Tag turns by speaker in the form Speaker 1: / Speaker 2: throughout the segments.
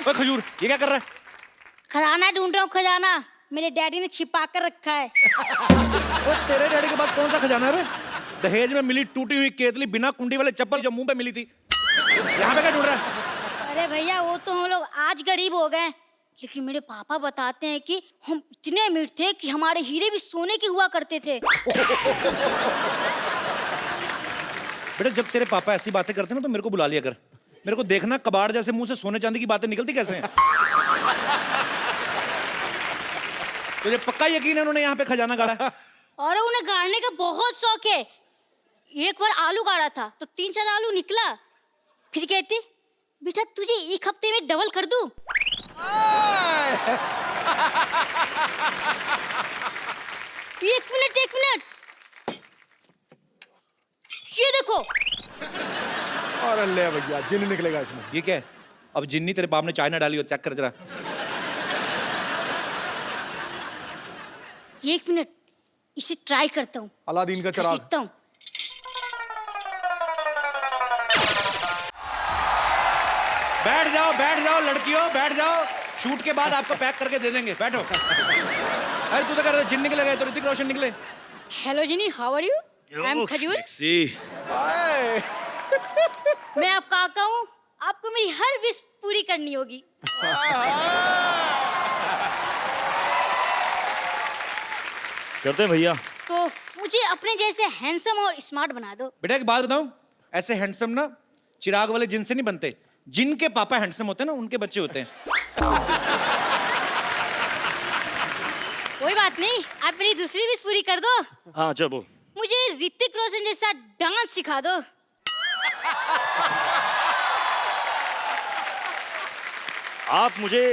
Speaker 1: ओए खजूर, ये क्या कर रहा है?
Speaker 2: खजाना ढूंढ रहा हूँ, खजाना मेरे डैडी ने छिपा कर रखा है।
Speaker 1: ओए तेरे डैडी के पास कौन सा खजाना है बे? दहेज में मिली टूटी हुई केतली बिना कुंडी वाले चप्पल जो मुंह पे मिली थी, यहाँ पे क्या ढूंढ रहा है?
Speaker 2: अरे भैया वो तो हम लोग आज गरीब हो गए, लेकिन मेरे पापा बताते हैं कि हम इतने अमीर थे कि हमारे हीरे भी सोने के हुआ करते थे।
Speaker 1: बेटा जब तेरे पापा ऐसी बातें करते हैं ना तो मेरे को बुला लिया कर। मेरे को देखना कबाड़ जैसे मुंह से सोने चांदी की बातें निकलती कैसे हैं। तुझे पक्का यकीन है उन्होंने यहाँ पे खजाना गाड़ा है?
Speaker 2: और उन्हें गाड़ने का बहुत शौक है। एक बार आलू गाड़ा था तो 3-4 आलू निकला, फिर कहती बेटा तुझे एक हफ्ते में डबल कर दूं। एक मिनट, ये देखो।
Speaker 3: और ले भैया जिन निकलेगा इसमें।
Speaker 1: ये क्या है? अब जिन्नी तेरे बाप ने चाय ना डाली हो, चेक कर जरा।
Speaker 2: एक मिनट, इसे ट्राई करता हूँ।
Speaker 3: अलादीन का चिराग।
Speaker 2: सीखता हूँ।
Speaker 1: बैठ जाओ लड़कियों, बैठ जाओ। शूट के बाद आपको पैक करके दे देंगे, बैठो। अरे तू तो कर रहा जिन निकले गए तो ऋतिक रोशन निकले।
Speaker 2: Hello Genie, how are you? I am Khajur. मैं आपका काका हूँ, आपको मेरी हर विश पूरी करनी होगी।
Speaker 4: करते हैं भैया।
Speaker 2: तो मुझे अपने जैसे हैंडसम और स्मार्ट बना दो।
Speaker 1: बेटा एक बात बताऊं, ऐसे हैंडसम ना चिराग वाले जिन से नहीं बनते। जिनके पापा हैंडसम होते हैं ना उनके बच्चे होते हैं।
Speaker 2: कोई बात नहीं, आप मेरी दूसरी विश पूरी कर दो।
Speaker 4: हाँ चल बोल।
Speaker 2: मुझे ऋतिक रोशन जैसा डांस सिखा दो।
Speaker 4: आप मुझे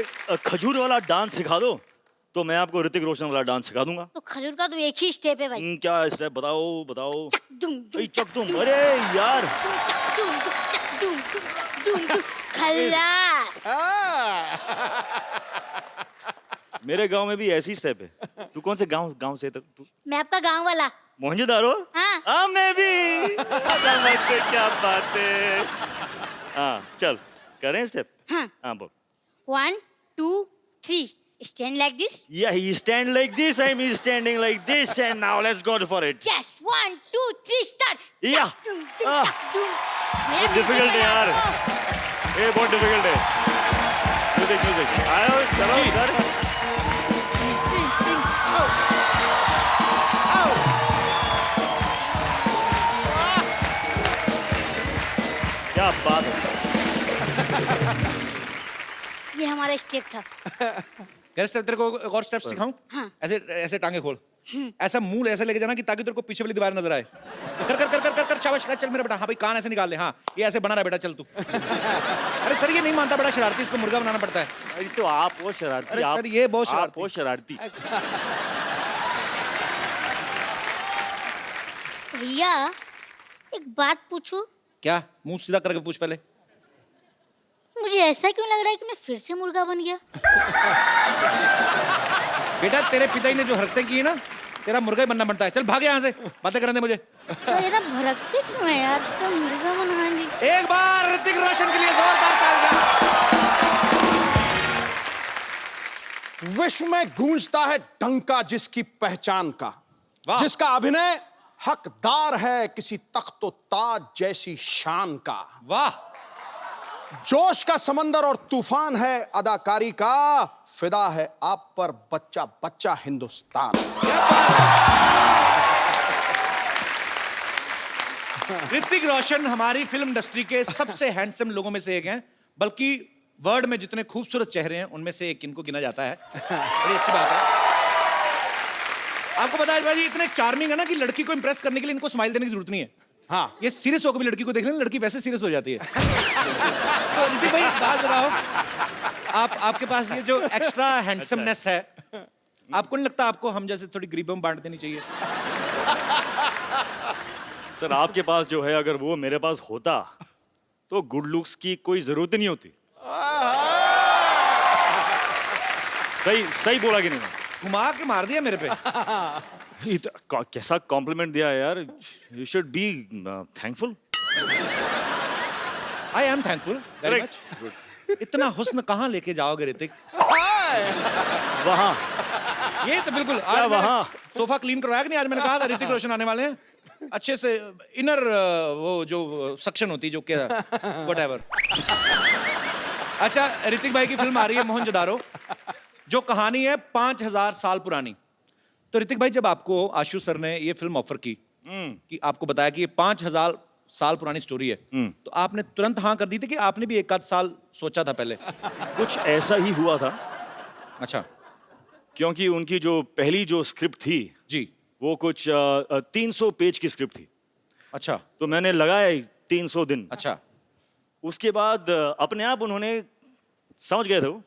Speaker 4: खजूर वाला डांस सिखा दो तो मैं आपको ऋतिक रोशन वाला डांस सिखा दूंगा।
Speaker 2: तो खजूर का तो एक ही स्टेप है भाई।
Speaker 4: क्या स्टेप बताओ बताओ।
Speaker 2: चक दुम दुम,
Speaker 4: चक तुम, अरे यार
Speaker 2: चक दुम दुम, चक दुम दुम, चक दुम दुम। खल्लास।
Speaker 4: मेरे गांव में भी ऐसी स्टेप है। तू कौन से गांव से तक तू?
Speaker 2: मैं आपका गांव वाला।
Speaker 4: मोहनजोदारो?
Speaker 2: हाँ।
Speaker 4: मैं भी। क्या बात है। हाँ चल करें स्टेप। हाँ बोल।
Speaker 2: 1 2 3 stand like this.
Speaker 4: Yeah, he stand like this. I'm standing like this, and now let's go for it.
Speaker 2: Yes, 1 2 3 start.
Speaker 4: Yeah.
Speaker 2: चक दुम दुम, चक दुम। मैं
Speaker 4: difficult है यार।
Speaker 2: आपको-
Speaker 4: ये बहुत डिफिकल्ट है। म्यूजिक आयो चलो सर। क्या बात है।
Speaker 2: ये हमारा स्टेप था।
Speaker 1: कैसे तेरे को एक और स्टेप सिखाऊं?
Speaker 2: हाँ।
Speaker 1: ऐसे ऐसे टांगे खोल, ऐसा मुंह ऐसे लेके जाना कि ताकि तेरे को पीछे वाली दीवार नजर आए। कर कर कर कर कर, कर शाबाश, चल मेरा बेटा। हाँ भाई कान ऐसे निकाल ले। हाँ ये ऐसे बना रहा बेटा, चल तू। अरे सर ये नहीं मानता, बड़ा शरारती, इसको मुर्गा बनाना पड़ता है।
Speaker 4: अरे तो आप बहुत शरारती।
Speaker 1: अरे
Speaker 4: आप
Speaker 1: सर ये बहुत
Speaker 4: आप
Speaker 1: शरारती।
Speaker 4: बहुत शरारती।
Speaker 2: भैया एक बात पूछूं?
Speaker 1: क्या? मुंह सीधा करके पूछ पहले।
Speaker 2: मुझे ऐसा क्यों लग रहा है कि मैं फिर से मुर्गा बन गया?
Speaker 1: बेटा तेरे पिताजी ने जो हरकतें की है ना, तेरा मुर्गा ही बनना पड़ता है। चल भाग यहाँ से, बातें करने दे मुझे।
Speaker 2: तो ये ना भड़कते क्यों है यार? तो मुर्गा बना ली।
Speaker 1: एक बार ऋतिक रोशन के लिए जोरदार तालियां।
Speaker 3: विश्व में गूंजता है डंका जिसकी पहचान का,
Speaker 1: वाह।
Speaker 3: जिसका अभिनय हकदार है किसी तख्तो ताज जैसी शान का।
Speaker 1: वाह।
Speaker 3: जोश का समंदर और तूफान है अदाकारी का, फिदा है आप पर बच्चा बच्चा हिंदुस्तान।
Speaker 1: ऋतिक रोशन हमारी फिल्म इंडस्ट्री के सबसे हैंडसम लोगों में से एक हैं, बल्कि वर्ल्ड में जितने खूबसूरत चेहरे हैं उनमें से एक इनको गिना जाता है। बड़ी अच्छी बात है। आपको पता है भाई इतने चार्मिंग है ना कि लड़की को इंप्रेस करने के लिए इनको स्माइल देने की जरूरत नहीं है। हाँ ये सीरियस होकर भी लड़की को देख लें, लड़की वैसे सीरियस हो जाती है। तो ऋतिक भाई बात बताओ, आपके पास ये जो एक्स्ट्रा हैंडसमनेस है, आपको नहीं लगता आपको हम जैसे थोड़ी गरीबों में बांट देनी चाहिए?
Speaker 4: सर आपके पास जो है अगर वो मेरे पास होता तो गुड लुक्स की कोई जरूरत नहीं होती। सही सही बोला कि नहीं?
Speaker 1: घुमा के मार दिया मेरे पे।
Speaker 4: कैसा कॉम्प्लीमेंट दिया यार। You should be thankful.
Speaker 1: I am thankful very much. इतना हुस्न कहाँ लेके जाओगे ऋतिक?
Speaker 4: वहां
Speaker 1: ये तो बिल्कुल
Speaker 4: क्या वहाँ?
Speaker 1: सोफा क्लीन करवाया कि नहीं? आज मैंने कहा था ऋतिक रोशन आने वाले हैं, अच्छे से इनर वो जो सक्शन होती जो क्या व्हाटएवर। अच्छा, ऋतिक भाई की फिल्म आ रही है मोहनजोदारो, जो कहानी है 5000 साल पुरानी। तो ऋतिक भाई, जब आपको आशु सर ने ये फिल्म ऑफर की कि आपको बताया कि ये 5000 साल पुरानी स्टोरी है, तो आपने तुरंत हाँ कर दी थी कि आपने भी एक आध साल सोचा था पहले?
Speaker 4: कुछ ऐसा ही हुआ था,
Speaker 1: अच्छा
Speaker 4: क्योंकि उनकी जो पहली जो स्क्रिप्ट थी
Speaker 1: जी,
Speaker 4: वो कुछ 300 पेज की स्क्रिप्ट थी।
Speaker 1: अच्छा
Speaker 4: तो मैंने लगाए 300 दिन।
Speaker 1: अच्छा
Speaker 4: उसके बाद अपने आप उन्होंने समझ गए थे वो,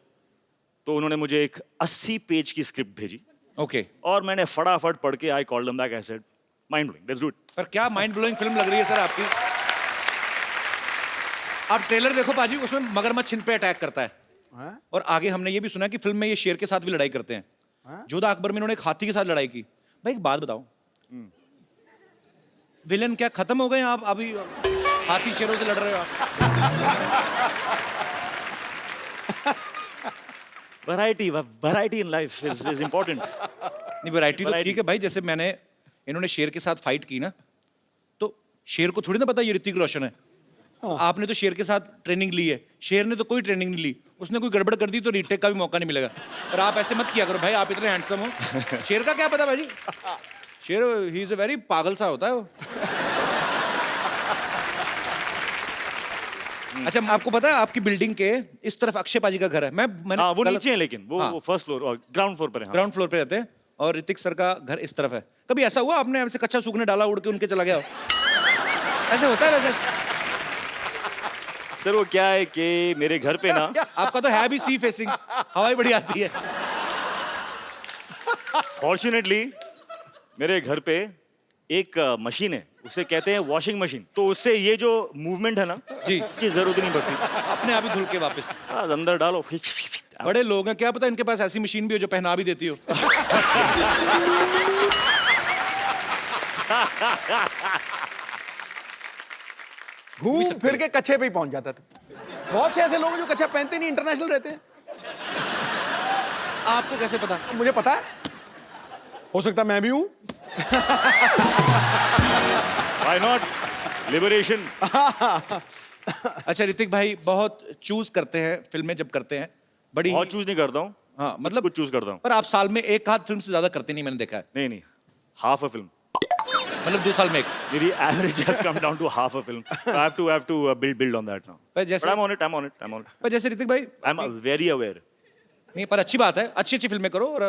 Speaker 4: तो उन्होंने मुझे एक 80 पेज की स्क्रिप्ट भेजी
Speaker 1: ओके।
Speaker 4: और मैंने फटाफट पढ़ के I called them back, I said mind blowing, let's do it.
Speaker 1: पर क्या माइंड ब्लोइंग फिल्म लग रही है सर आपकी। आप ट्रेलर देखो पाजी, उसमें मगरमच्छ इन पे अटैक करता है।
Speaker 3: हाँ?
Speaker 1: और आगे हमने ये भी सुना कि फिल्म में ये शेर के साथ भी लड़ाई करते हैं।
Speaker 3: हाँ?
Speaker 1: जोधा अकबर में इन्होंने एक हाथी के साथ लड़ाई की। भाई एक बात बताओ, विलेन क्या खत्म हो गए हैं आप? अभी हाथी शेरों से लड़ रहे हो आप?
Speaker 4: Variety in life is important.
Speaker 1: नहीं, वैरायटी तो ठीक है भाई। जैसे मैंने इन्होंने शेर के साथ फाइट की ना, तो शेर को थोड़ी ना पता ये ऋतिक रोशन है। आपने तो शेर के साथ ट्रेनिंग ली है, शेर ने तो कोई ट्रेनिंग नहीं ली। उसने कोई गड़बड़ कर दी तो रीटेक का भी मौका नहीं मिलेगा। पर आप ऐसे मत किया करो भाई, आप इतने हैंडसम हो। शेर का क्या पता भाई, शेर ही इज अ वेरी पागल सा होता है वो। अच्छा, आपको पता है आपकी बिल्डिंग के इस तरफ अक्षय पाजी का घर है। मैंने
Speaker 4: हाँ, वो नीचे है, लेकिन
Speaker 1: हाँ।
Speaker 4: वो फर्स्ट फ्लोर और ग्राउंड फ्लोर पर है। हाँ।
Speaker 1: ग्राउंड फ्लोर पे रहते हैं और ऋतिक सर का घर इस तरफ है। कभी ऐसा हुआ आपने ऐसे कच्चा सूखने डाला, उड़ के उनके चला गया हो? ऐसे होता है वैसे?
Speaker 4: सर वो क्या है कि मेरे घर पे ना
Speaker 1: आपका तो है भी सी फेसिंग, हवाई बड़ी आती है।
Speaker 4: फॉर्चुनेटली मेरे घर पे एक मशीन है, उसे कहते हैं वॉशिंग मशीन। तो उससे ये जो मूवमेंट है ना
Speaker 1: जी,
Speaker 4: उसकी जरूरत नहीं पड़ती।
Speaker 1: अपने आप ही धुल के वापस।
Speaker 4: बस अंदर डालो।
Speaker 1: बड़े लोग हैं, क्या पता इनके पास ऐसी मशीन भी हो जो पहना भी देती हो।
Speaker 3: घूम फिर के कच्छे पे ही पहुंच जाता था। बहुत से ऐसे लोग हैं जो कच्छा पहनते नहीं, इंटरनेशनल रहते हैं।
Speaker 1: आपको कैसे पता?
Speaker 3: मुझे पता है, हो सकता मैं भी हूं।
Speaker 4: Why not, liberation.
Speaker 1: अच्छा ऋतिक भाई, बहुत चूज करते हैं फिल्में जब करते हैं, बड़ी
Speaker 4: बहुत चूज नहीं करता हूँ।
Speaker 1: हाँ मतलब
Speaker 4: कुछ चूज करता हूँ।
Speaker 1: पर आप साल में एक आध फिल्म से ज्यादा करते नहीं, मैंने देखा है।
Speaker 4: नहीं, हाफ अ फिल्म।
Speaker 1: मतलब 2 साल में एक।
Speaker 4: मेरी average has come down to half a film. I have to build on that now.
Speaker 1: पर जैसे
Speaker 4: आई एम ऑन इट।
Speaker 1: पर जैसे ऋतिक भाई,
Speaker 4: आई एम वेरी अवेयर।
Speaker 1: नहीं पर अच्छी बात है, अच्छी अच्छी फिल्में करो और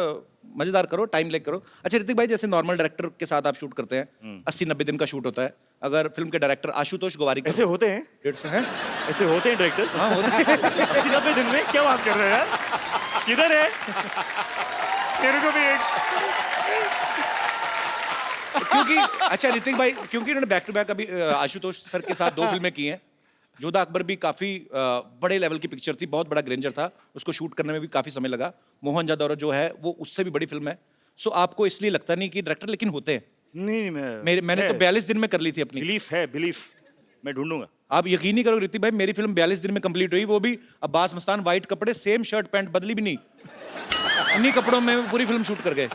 Speaker 1: मजेदार करो, टाइम लेके करो। अच्छा ऋतिक भाई, जैसे नॉर्मल डायरेक्टर के साथ आप शूट करते हैं, 80-90 दिन का शूट होता है। अगर फिल्म के डायरेक्टर आशुतोष गोवारी
Speaker 4: ऐसे होते हैं?
Speaker 1: 150 हैं?
Speaker 4: ऐसे होते हैं डायरेक्टर्स?
Speaker 1: हाँ होते हैं।
Speaker 4: 80-90 दिन में क्या बात कर रहे हैं यार? किधर है? तेरे को भी एक।
Speaker 1: क्योंकि अच्छा ऋतिक भाई, क्योंकि इन्होंने बैक टू बैक अभी आशुतोष सर के साथ 2 फिल्में की हैं। जोधा अकबर भी काफी बड़े लेवल की पिक्चर थी, बहुत बड़ा ग्रेंजर था, उसको शूट करने में भी काफी समय लगा। मोहनजोदारो जो है वो उससे भी बड़ी फिल्म है। सो आपको इसलिए लगता नहीं कि डायरेक्टर लेकिन होते हैं?
Speaker 4: नहीं,
Speaker 1: मैंने तो 42 दिन में कर ली थी अपनी।
Speaker 4: बिलीफ मैं ढूंढूंगा।
Speaker 1: आप यकीन नहीं करो ऋतिक भाई, मेरी फिल्म 42 दिन में कंप्लीट हुई, वो भी अब्बास मस्तान, वाइट कपड़े, सेम शर्ट पैंट, बदली भी नहीं, इन्हीं कपड़ों में पूरी फिल्म शूट कर गए।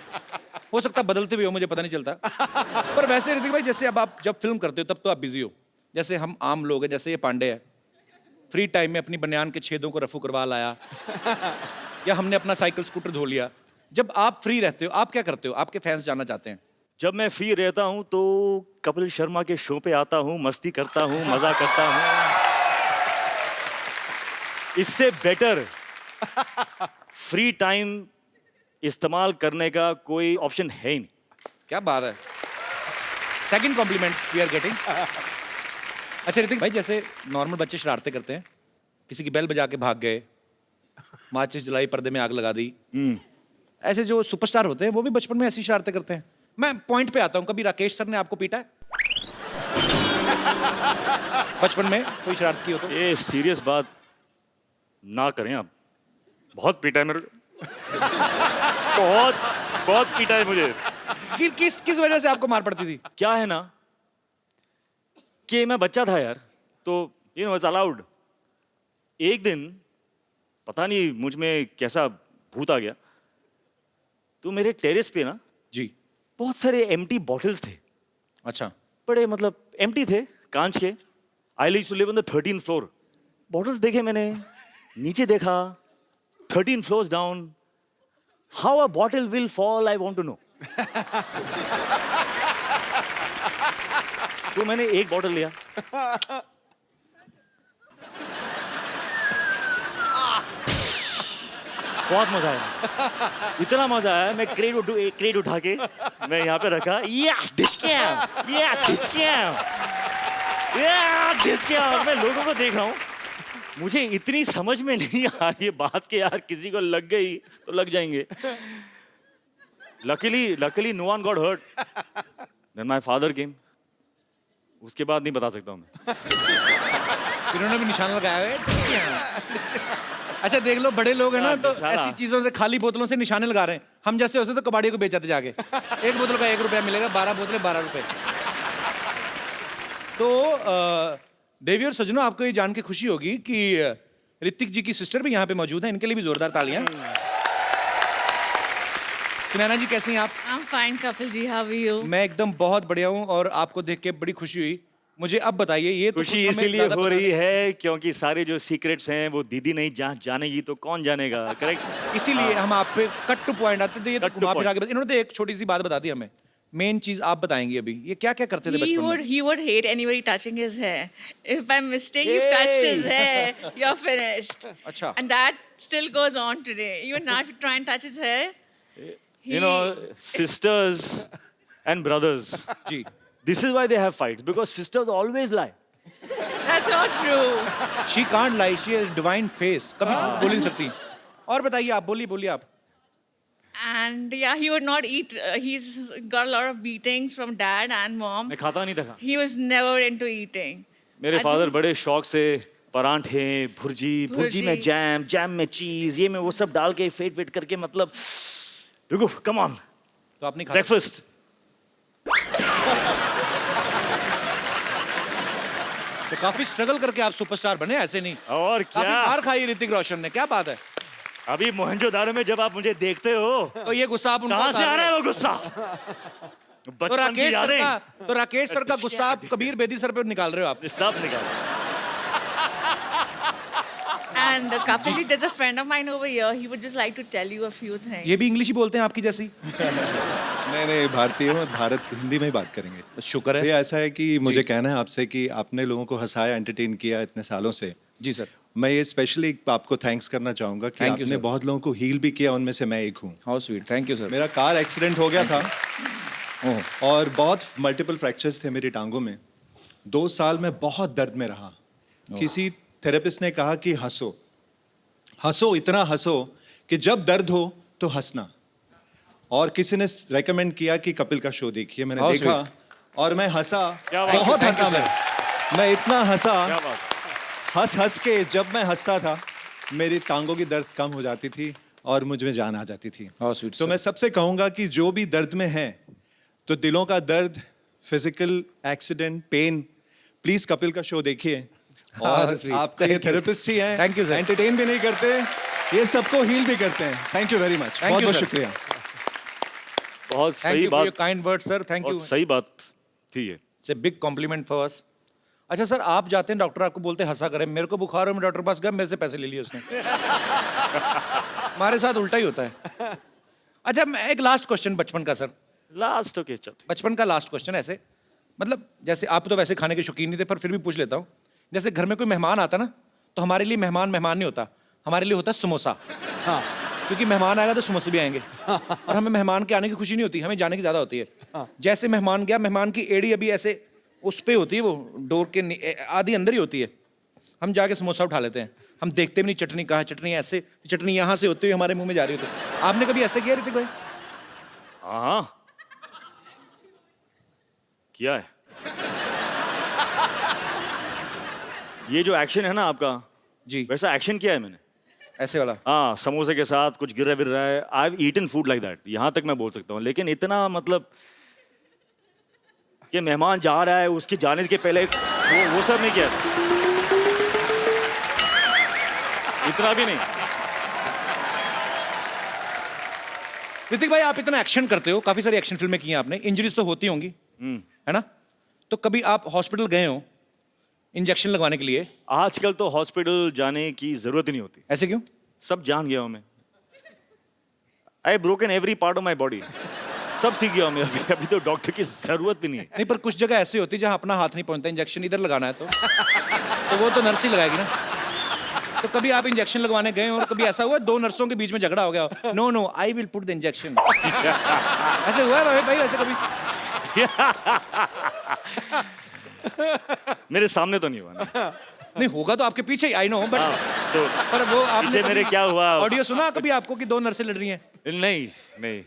Speaker 1: हो सकता है बदलते भी हो, मुझे पता नहीं चलता। पर वैसे ऋतिक भाई, जैसे अब आप जब फिल्म करते हो तब तो आप बिजी हो, जैसे हम आम लोग हैं, जैसे ये पांडे है, फ्री टाइम में अपनी बनियान के छेदों को रफू करवा लाया, या हमने अपना साइकिल स्कूटर धो लिया। जब आप फ्री रहते हो आप क्या करते हो? आपके फैंस जानना चाहते हैं।
Speaker 4: जब मैं फ्री रहता हूं तो कपिल शर्मा के शो पे आता हूं, मस्ती करता हूं, मजा करता हूं। इससे बेटर फ्री टाइम इस्तेमाल करने का कोई ऑप्शन है ही नहीं।
Speaker 1: क्या बात है, second compliment we are getting. अच्छा ऋतिक भाई, जैसे नॉर्मल बच्चे शरारतें करते हैं, किसी की बेल बजा के भाग गए, माचिस जलाई, पर्दे में आग लगा दी, ऐसे जो सुपरस्टार होते हैं वो भी बचपन में ऐसी शरारतें करते हैं। मैं पॉइंट पे आता हूं, कभी राकेश सर ने आपको पीटा है बचपन में? कोई शरारत की हो तो?
Speaker 4: ये सीरियस बात ना करें आप। बहुत पीटा है मेरे को। बहुत पीटा है मुझे।
Speaker 1: किस वजह से आपको मार पड़ती थी?
Speaker 4: क्या है ना कि मैं बच्चा था यार, तो इट्स अलाउड। एक दिन पता नहीं मुझ में कैसा भूत आ गया, तो मेरे टेरेस पे ना
Speaker 1: जी।
Speaker 4: बहुत सारे एम्प्टी बॉटल्स थे,
Speaker 1: अच्छा।
Speaker 4: बड़े मतलब एम्प्टी थे, कांच के। I used to live on the 13th floor. Bottles देखे मैंने, नीचे देखा, 13 floors down. How a bottle will fall, I want to know. तो मैंने एक बॉटल लिया, बहुत मजा आया, इतना मजा आया, मैं क्रेट उठा के मैं यहाँ पे रखा, मैं लोगों को देख रहा हूँ, मुझे इतनी समझ में नहीं आ रही है बात के यार किसी को लग गई तो लग जाएंगे। Luckily no one got hurt. Then my father came. उसके बाद नहीं बता सकता हूँ मैं।
Speaker 1: फिर उन्होंने भी निशान लगाया है। अच्छा देख लो, बड़े लोग हैं ना तो
Speaker 4: निशाना।
Speaker 1: ऐसी चीजों से, खाली बोतलों से निशाने लगा रहे हैं। हम जैसे होते तो कबाड़ी को बेचाते जाके, एक बोतल का 1 रुपया मिलेगा, 12 बोतलें 12 रुपए। तो देवी और सजनों, आपको ये जान के खुशी होगी कि ऋतिक जी की सिस्टर भी यहाँ पे मौजूद है। इनके लिए भी जोरदार तालियां। सुनैना जी कैसी हैं आप?
Speaker 5: I'm fine, Kapil ji. How are you?
Speaker 1: मैं एकदम बहुत बढ़िया हूँ और आपको देख के बड़ी खुशी हुई। मुझे अब बताइए, ये तो
Speaker 4: खुशी
Speaker 1: कुछ हमें
Speaker 4: इसीलिए
Speaker 1: ज्यादा
Speaker 4: हो
Speaker 1: पता
Speaker 4: रही है क्योंकि सारे जो सीक्रेट्स हैं वो दीदी नहीं जानेगी तो कौन जानेगा, करेक्ट?
Speaker 1: नहीं। इसीलिए हम आप पे कट टू पॉइंट आते थे। ये तो
Speaker 4: Cut to
Speaker 1: घुमा फिरा
Speaker 4: point.
Speaker 1: के इन्होंने तो एक छोटी सी बात बता दी हमें। मेन चीज आप बताएंगी अभी, ये क्या क्या करते थे बचपन में?
Speaker 5: He would hate anybody touching his hair. If by mistake you've touched his hair, you're finished.
Speaker 1: अच्छा।
Speaker 5: And that still goes on today. Even now, if you try and touch his hair,
Speaker 4: You know, sisters and brothers.
Speaker 1: जी।
Speaker 4: This is why they have fights because sisters always lie.
Speaker 5: that's not true.
Speaker 1: She can't lie, she has divine face. कभी बोल नहीं सकती। और बताइए आप, बोलिए आप।
Speaker 5: And yeah, he would not eat. He's got a lot of beatings from dad and mom.
Speaker 4: मैं खाता नहीं था।
Speaker 5: He was never into eating.
Speaker 4: मेरे
Speaker 5: I
Speaker 4: फादर
Speaker 5: think-
Speaker 4: बड़े शौक से परांठे, भुर्जी में जैम में चीज, ये में वो सब डाल के फेट करके, मतलब रुको, कम ऑन,
Speaker 1: तो आपने खा
Speaker 4: ब्रेकफास्ट।
Speaker 1: तो काफी स्ट्रगल करके आप सुपरस्टार बने, ऐसे नहीं।
Speaker 4: और
Speaker 1: काफी
Speaker 4: क्या,
Speaker 1: मार खाई ऋतिक रोशन ने, क्या बात है।
Speaker 4: अभी मोहनजोदारो में जब आप मुझे देखते हो,
Speaker 1: तो ये गुस्सा आप उनको
Speaker 4: कहाँ से
Speaker 1: उतार
Speaker 4: आ रहा
Speaker 1: रहे
Speaker 4: है
Speaker 1: हो।
Speaker 4: वो गुस्सा?
Speaker 1: तो
Speaker 4: बचपन की
Speaker 1: राकेश सर
Speaker 4: यादें
Speaker 1: का, तो राकेश सर का गुस्सा आप कबीर बेदी सर पे निकाल रहे हो आप।
Speaker 4: सब निकाल।
Speaker 5: And Kapil ji, there's a friend of mine over here. He would just like to tell you a few things.
Speaker 1: ये भी इंग्लिश ही बोलते हैं आपकी जैसी?
Speaker 6: नहीं भारतीय हूँ, भारत हिंदी में ही बात करेंगे।
Speaker 1: शुक्र
Speaker 6: ये
Speaker 1: है।
Speaker 6: ऐसा है कि मुझे कहना है आपसे कि आपने लोगों को हंसाया, एंटरटेन किया इतने सालों से।
Speaker 1: जी सर।
Speaker 6: मैं ये स्पेशली आपको थैंक्स करना चाहूँगा कि
Speaker 1: Thank you,
Speaker 6: आपने
Speaker 1: sir.
Speaker 6: बहुत लोगों को हील भी किया, उनमें से मैं एक हूँ।
Speaker 1: How sweet, thank you sir.
Speaker 6: मेरा कार एक्सीडेंट हो गया था
Speaker 1: ओह,
Speaker 6: और बहुत मल्टीपल फ्रैक्चर्स थे मेरी टांगों में। 2 साल में बहुत दर्द में रहा। किसी थेरेपिस्ट ने कहा कि हंसो, इतना हंसो कि जब दर्द हो तो हंसना। और किसी ने रेकमेंड किया कि कपिल का शो देखिए। मैंने
Speaker 1: How
Speaker 6: देखा और मैं हंसा,
Speaker 4: क्या बात है।
Speaker 6: बहुत
Speaker 1: Thank you,
Speaker 6: हंसा। मैं इतना हंसा,
Speaker 4: क्या बात?
Speaker 6: हंस के जब मैं हंसता था मेरी टांगों की दर्द कम हो जाती थी और मुझ में जान आ जाती थी।
Speaker 1: हाउ स्वीट
Speaker 6: तो मैं सबसे कहूंगा कि जो भी दर्द में है, तो दिलों का दर्द, physical accident, pain, please Kapil का शो देखिए। और
Speaker 1: sweet.
Speaker 6: आपका ये
Speaker 1: Thank you.
Speaker 6: थेरेपिस्ट ही हैं।
Speaker 1: Thank you, sir.
Speaker 6: एंटरटेन भी नहीं करते, ये सबको हील भी करते हैं। Thank you very much,
Speaker 1: you,
Speaker 6: बहुत बहुत
Speaker 1: sir.
Speaker 6: शुक्रिया।
Speaker 4: बहुत
Speaker 1: थैंक
Speaker 4: सही
Speaker 1: यू फॉर योर
Speaker 4: बात,
Speaker 1: kind word sir, thank you.
Speaker 4: बहुत सही बात थी ये।
Speaker 1: It's a big complement for us. अच्छा सर, आप जाते हैं डॉक्टर, आपको बोलते हैं हंसा करें। मेरे को बुखार हो, मैं डॉक्टर के पास गया, मेरे से पैसे ले लिए उसने। हमारे साथ उल्टा ही होता है। अच्छा, मैं एक लास्ट क्वेश्चन बचपन का सर,
Speaker 4: लास्ट ओके, चल।
Speaker 1: बचपन का लास्ट क्वेश्चन ऐसे, मतलब जैसे आप तो वैसे खाने के शौकीन नहीं थे, पर फिर भी पूछ लेता हूँ। जैसे घर में कोई मेहमान आता ना, तो हमारे लिए मेहमान नहीं होता, हमारे लिए होता है समोसा।
Speaker 3: हाँ।
Speaker 1: क्योंकि मेहमान आएगा तो समोसे भी आएंगे। और हमें मेहमान के आने की खुशी नहीं होती, हमें जाने की ज्यादा होती है। जैसे मेहमान गया, मेहमान की एड़ी अभी ऐसे उस पे होती है, वो डोर के आधी अंदर ही होती है। हम जाके समोसा उठा लेते हैं, हम देखते भी नहीं चटनी कहाँ, चटनी ऐसे, चटनी यहाँ से होती हुई हमारे मुंह में जा रही होती है। आपने कभी ऐसे किया ऋतिक भाई?
Speaker 4: हाँ, किया है। ये जो एक्शन है ना आपका,
Speaker 1: जी,
Speaker 4: वैसा एक्शन किया है मैंने।
Speaker 1: ऐसे वाला।
Speaker 4: हाँ, समोसे के साथ कुछ गिर रहा है। I have eaten food like that, यहाँ तक मैं बोल सकता हूँ। लेकिन इतना मतलब कि मेहमान जा रहा है, उसके जाने के पहले वो सब नहीं किया, इतना भी नहीं।
Speaker 1: ऋतिक भाई, आप इतना एक्शन करते हो, काफी सारी एक्शन फिल्में की हैं आपने, इंजरीज तो होती होंगी, है ना? तो कभी आप हॉस्पिटल गए हो इंजेक्शन लगवाने के लिए?
Speaker 4: आजकल तो हॉस्पिटल जाने की जरूरत ही नहीं होती,
Speaker 1: ऐसे क्यों?
Speaker 4: सब जान गया हूं मैं। I broken every part of my body, सब सीख गया हूं मैं। अभी तो डॉक्टर की जरूरत भी नहीं है।
Speaker 1: नहीं, पर कुछ जगह ऐसी होती है जहां अपना हाथ नहीं पहुंचता, इंजेक्शन इधर लगाना है तो वो तो नर्स ही लगाएगी ना। तो कभी आप इंजेक्शन लगवाने गए हो और कभी ऐसा हुआ दो नर्सों के बीच में झगड़ा हो गया, no no I will put the injection, ऐसे हुआ है भाई ऐसे कभी?
Speaker 4: मेरे सामने तो नहीं हुआ ना।
Speaker 1: नहीं, होगा तो आपके पीछे ही, आई नो, बट
Speaker 4: तो
Speaker 1: पर वो आपने
Speaker 4: पीछे मेरे क्या हुआ?
Speaker 1: ऑडियो सुना कभी आपको कि दो नर्सें लड़ रही हैं?
Speaker 4: नहीं नहीं,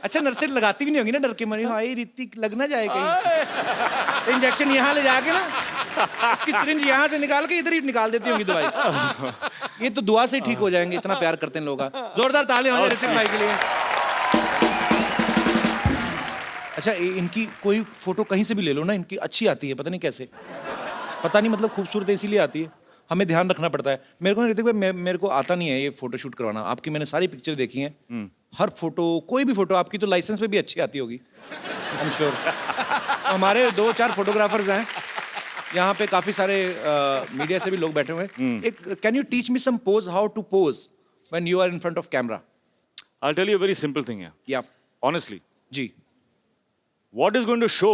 Speaker 1: अच्छा, नर्सें लगाती भी नहीं होगी ना डर के मारे, हाय ऋतिक लग ना जाए कहीं। तो इंजेक्शन यहाँ ले जाके ना उसकी सिरिंज यहाँ से निकाल के इधर ही निकाल देती होंगी दवाई। ये तो दुआ से ही ठीक हो जाएंगे, इतना प्यार करते हैं लोग। जोरदार ताली हो जाए ऋतिक भाई के लिए। अच्छा, इनकी कोई फोटो कहीं से भी ले लो ना, इनकी अच्छी आती है, पता नहीं कैसे, पता नहीं, मतलब खूबसूरत इसीलिए आती है, हमें ध्यान रखना पड़ता है। मेरे को ना ऋतिक भाई, मेरे को आता नहीं है ये फोटो शूट करवाना। आपकी मैंने सारी पिक्चर देखी हैं, हर फोटो, कोई भी फोटो आपकी तो लाइसेंस पे भी अच्छी आती होगी, आई एम श्योर। हमारे 2-4 फोटोग्राफर्स हैं यहाँ पे, काफी सारे मीडिया से भी लोग बैठे हुए हैं। एक can you teach me some pose, how to pose when you are in front of camera?
Speaker 4: I tell you a very simple thing है,
Speaker 1: या
Speaker 4: ऑनेस्टली,
Speaker 1: जी,
Speaker 4: what is going to show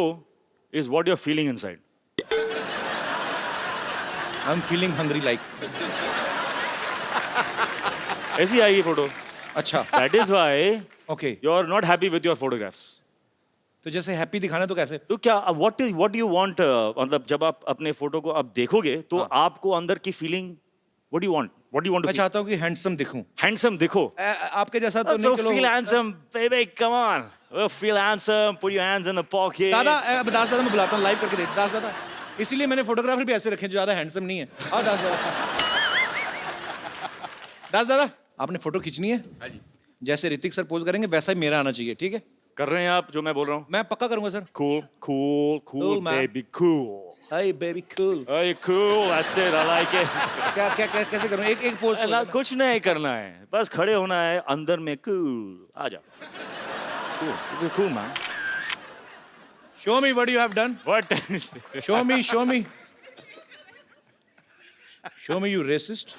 Speaker 4: is what you're feeling inside.
Speaker 1: I am feeling hungry like.
Speaker 4: ऐसी आई ये photo.
Speaker 1: अच्छा,
Speaker 4: That is why
Speaker 1: okay.
Speaker 4: you're not happy with your photographs.
Speaker 1: तो जैसे happy दिखाना तो कैसे?
Speaker 4: तो क्या what do you want, मतलब जब आप अपने फोटो को आप देखोगे तो आपको अंदर की feeling, what do you want to
Speaker 1: मैं
Speaker 4: feel?
Speaker 1: चाहता हूँ कि हैंडसम दिखूं।
Speaker 4: Handsome दिखो।
Speaker 1: आपके जैसा तो
Speaker 4: So
Speaker 1: नहीं, चलो।
Speaker 4: feel handsome, baby, come on. Feel handsome, put your hands in the pocket.
Speaker 1: दादा, अब दास दादा मैं बुलाता हूँ, लाइव करके देख दास दादा। इसीलिए मैंने फोटोग्राफर भी ऐसे रखे जो ज्यादा हैंडसम नहीं है। आओ दास दादा। दास दादा, आपने फोटो खींचनी है, जैसे ऋतिक सर पोज करेंगे वैसा ही मेरा आना चाहिए, ठीक है?
Speaker 4: कर रहे हैं आप जो मैं बोल रहा हूँ?
Speaker 1: मैं पक्का करूंगा sir.
Speaker 4: Cool, cool,
Speaker 1: Cool,
Speaker 4: cool,
Speaker 1: man.
Speaker 4: baby, cool.
Speaker 1: Hi baby cool.
Speaker 4: Hey, cool, that's it, I like it.
Speaker 1: क्या क्या क्या कैसे करूं? एक पोज।
Speaker 4: ना कुछ नहीं करना है, बस खड़े होना है अंदर में, cool, आ जाओ। Cool, cool, man.
Speaker 1: Show me what you have done.
Speaker 4: What?
Speaker 1: Show me, show me, show me, you racist.